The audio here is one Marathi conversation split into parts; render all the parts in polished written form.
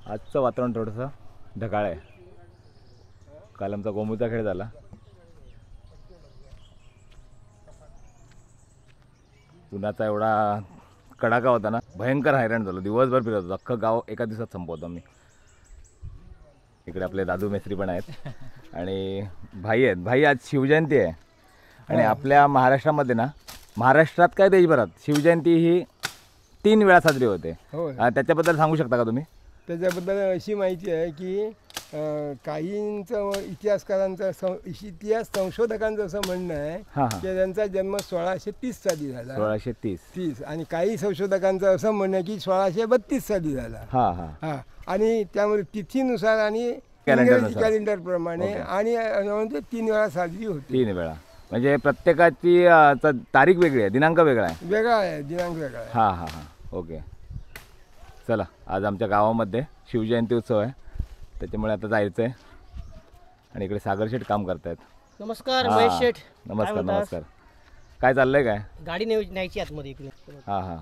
आजचं वातावरण थोडंसं ढगाळ आहे. काल आमचा गोमूचा खेळ झाला. उन्हाचा एवढा कडाका होता ना, भयंकर हैराण झालो. दिवसभर फिरत होतो, अख्खं गाव एका दिवसात संपवतो मी. इकडे आपले दादू मेस्त्री पण आहेत आणि भाई आहेत. भाई आज शिवजयंती आहे आणि आपल्या महाराष्ट्रामध्ये ना, महाराष्ट्रात काय देशभरात शिवजयंती ही 3 वेळा साजरी होते. त्याच्याबद्दल सांगू शकता का तुम्ही? त्याच्याबद्दल अशी माहिती आहे की काहींचं इतिहासकारांचं इतिहास संशोधकांचं असं म्हणणं आहे की त्यांचा जन्म 1630 साली झाला. 1630 आणि काही संशोधकांचं असं म्हणणं आहे की 1632 साली झाला. आणि त्यामुळे तिथीनुसार आणि कॅलेंडर प्रमाणे आणि 3 वेळा साजरी होती. 3 वेळा म्हणजे प्रत्येकाची तारीख वेगळी आहे, दिनांक वेगळा आहे. दिनांक वेगळा आहे. हां हां हां ओके. चला, आज आमच्या गावामध्ये शिवजयंती उत्सव आहे, त्याच्यामुळे आता जायचं आहे. आणि इकडे सागर शेठ काम करतायत. नमस्कार महेश शेठ. नमस्कार नमस्कार. काय चाललंय? काय गाडी न्यायची आतमध्ये इकडे. हां हां.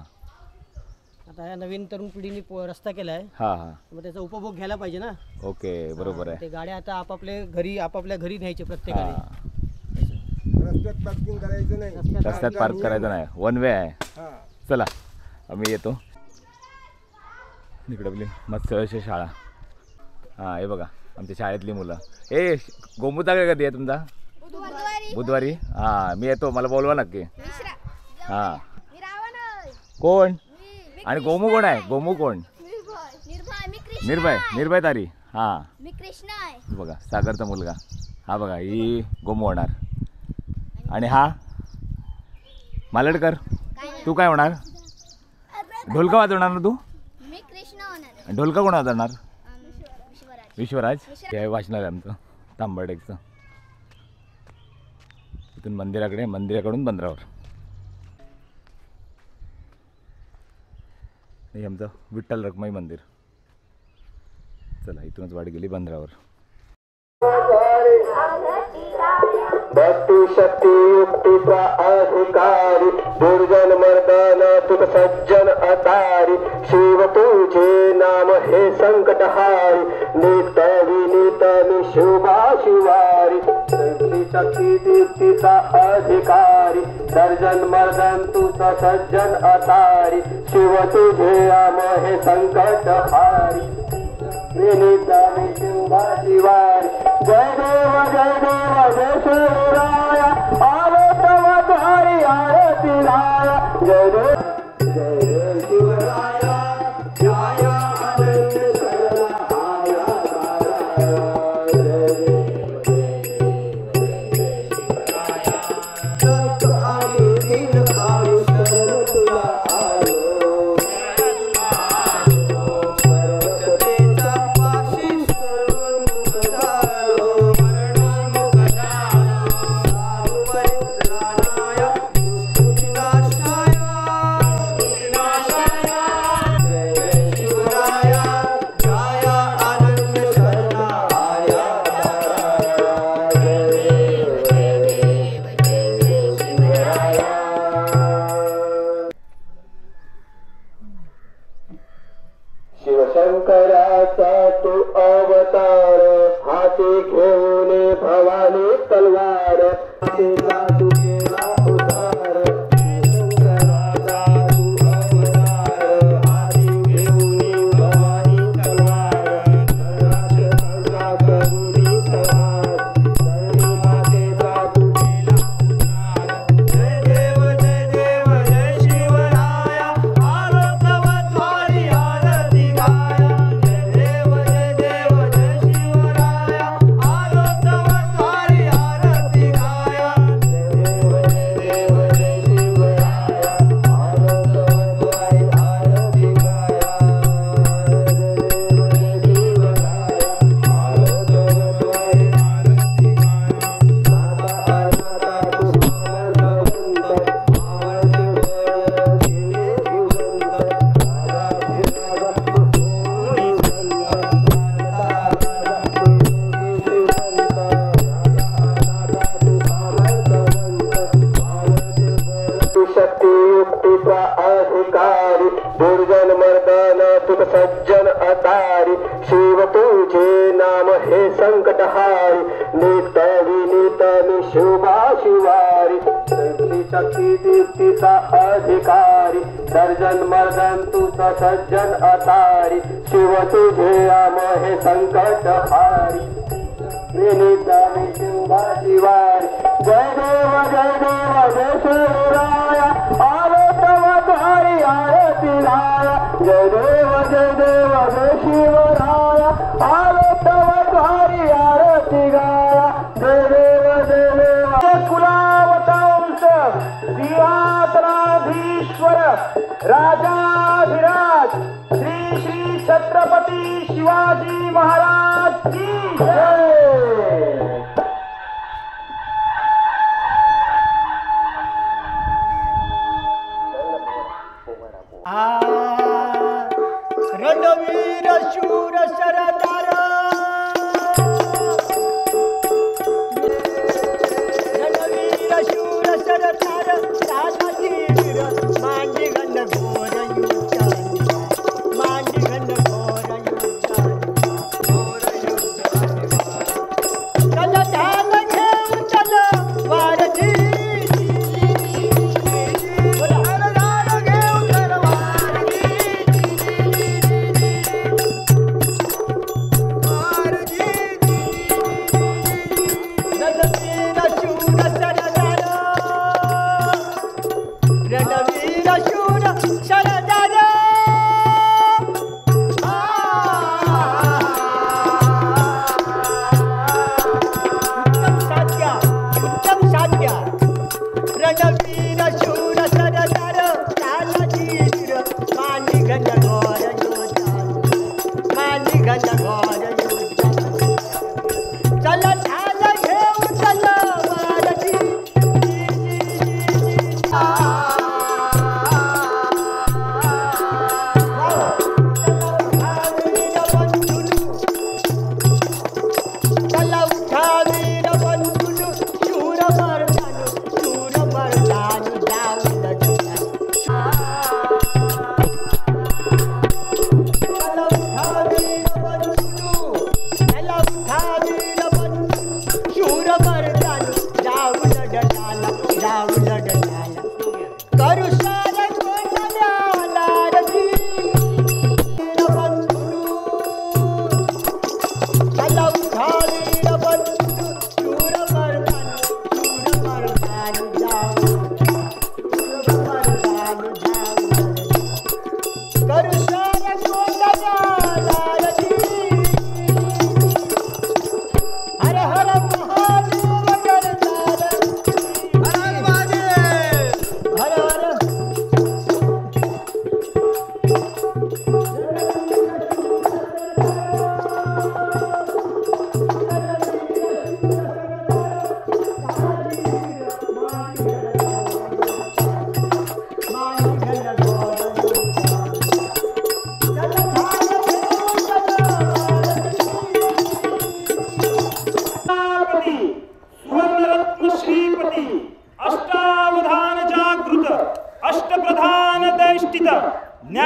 आता या नवीन तरुण पिढीने रस्ता केला आहे. हां हां. मग त्याचा उपभोग घ्यायला पाहिजे ना. ओके बरोबर आहे. ते गाड्या आता आपापल्या घरी न्यायचे प्रत्येकाने. रस्त्यात पार्किंग करायचं नाही. रस्त्यात पार्क करायचं नाही, 1 वे आहे. चला आम्ही येतो. इकडे आपली मत्स्य शाळा. हां हे बघा आमच्या शाळेतली मुलं. गोमूचा काय कधी आहे तुमचा? बुधवारी. हां मी येतो, मला बोलवा नक्की. हां कोण? आणि गोमू कोण आहे? गोमू कोण? निर्भय तारी. हां बघा सागरचा मुलगा. हा बघा ही गोमू होणार. आणि हा मालडकर. तू काय होणार? ढोलका वाजवणार ना तू? ढोलका कोण वाजवणार? विश्वराज. हे वाचणार आहे आमचं तांबर्डेचं. इथून मंदिराकडून बंदरावर. हे आमचं विठ्ठल रखुमाई मंदिर. चला इथूनच वाट गेली बंदरावर. भक्ती शक्ती युक्तीचा अधिकारी दुर्जन मर्दन तुझ सज्जन अतारी शिव तुझे नाम हे संकटहारी नित विनीत निशुभा शिवारी भक्ती शक्ती युक्तीचा अधिकारी दर्जन मर्दन तुझ सज्जन अतारी शिव तुझे नाम हे संकटहारी विनीत निशुभा शिवारी. जय देव जय देव जय शिवराया आलो तव द्वारी आरती राया. जय देव जय देव शिवराया जय आनंद सर्वहाया. जय देव शिवराया सत आणि दिन आणि सर्व तुला आलो. सरस्वतीचा पाशी सर्व मुख झालो. शिवशंकराचा तू अवतार हाती घेऊन भवानी तलवार. तू केला उद्धार शंकराचा तू अवतार हाती घेऊन भवानी तलवार. करुणी सवार धरणी मातेचा तू केला उद्धार. जय देव जय देव जय शिवराया आलो तव द्वारी आरती गाया. जय देव जय देव जय शिवराया आलो तव द्वारी आरती गाया. जय देव जय शिवारी शिव तुझे नाम हे संकटहारी नित विनीत मी शिवा शिवारी शक्ती दीप्तीचा अधिकारी सर्जन मर्दन तुझा सज्जन अतारी शिव तुझे नाम हे संकटहारी विनीत मी शिवा शिवारी जय देव जय शिवराया आलो तव द्वारी आरती राया जय देव जय शिवराया आलो तव द्वारी आरती गाया जय देव कुलावतांश सिंहासनाधीश्वर राजाधिराज श्री श्री छत्रपती शिवाजी महाराज की जय. रणवीर शूर सरदार रणवीर शूर सरदार तानाजी वीर मांडी घन घोर युद्धानी मांडी घन घोर युद्धानी चल ध्यान घेऊन चल वारधी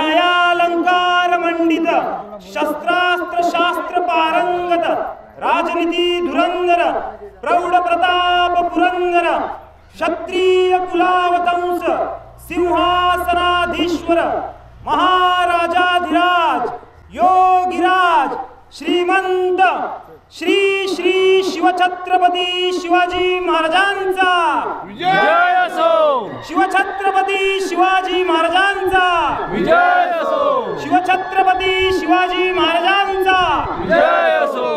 न्यायालंकार मंडित शस्त्रास्त्र शास्त्र पारंगत राजनीती धुरंधर प्रौढ प्रताप पुरंदर क्षत्रिय कुलावतंस सिंहासनाधीश्वर महाराजाधिराज योगिराज श्रीमंत श्री श्री शिवछत्रपती शिवाजी महाराजांचा विजय असो. शिवछत्रपती शिवाजी महाराजांचा विजय असो. शिवछत्रपती शिवाजी महाराजांचा विजय असो.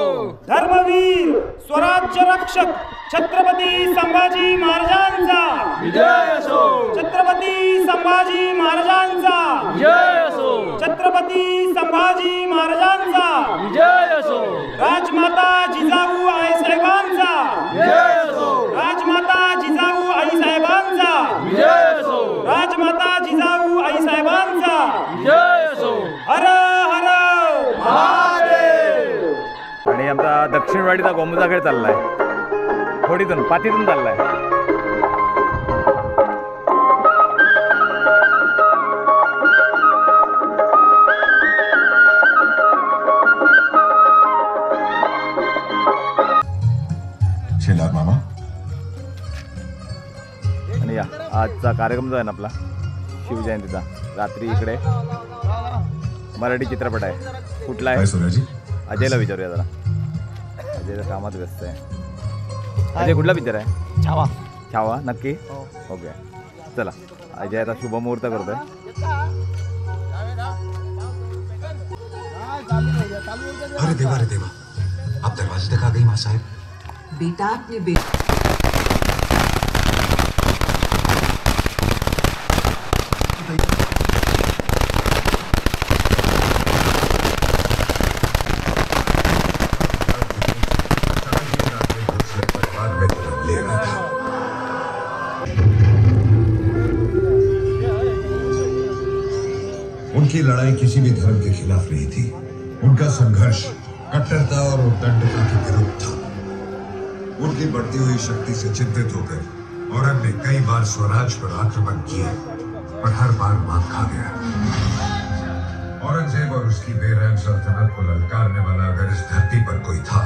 धर्मवीर स्वराज्य रक्षक छत्रपती संभाजी महाराजांचा विजय असो. छत्रपती संभाजी महाराजांचा विजय असो. छत्रपती संभाजी महाराजांचा विजय असो. राजमाता जिजाऊ आईसाहेबांचा विजय असो. राजमाता जिजाऊ आईसाहेबांचा विजय असो. राजमाता जिजाऊ आईसाहेबांचा विजय असो. हर हर महादेव. आणि आमचा दक्षिणवाडीचा गोमुजाकडे चाललाय, होडीतून पातीतून चाललाय. या आजचा कार्यक्रम जो आहे ना आपला शिवजयंतीचा, रात्री इकडे मराठी चित्रपट आहे. कुठला आहे अजयला विचारूया जरा. अजय कामात व्यस्त आहे. अजय कुठला पिक्चर आहे? छावा. छावा नक्की. ओके चला, अजय आता शुभमुहूर्त करतोय. अरे देवा, अब दरवाजे तक आ गई माँ साहब. बेटा अपने बेटे उनकी लड़ाई किसी भी धर्म के खिलाफ नहीं थी. उनका संघर्ष कट्टरता और उद्दंडता के विरुद्ध था. उनकी बढ़ती हुई शक्ति से चिंतित होकर औरंग ने कई बार स्वराज पर आक्रमण किए, पर हर बार मात खा गया. औरंगजेब और उसकी बेरहम सल्तनत को ललकारने वाला अगर इस धरती पर कोई था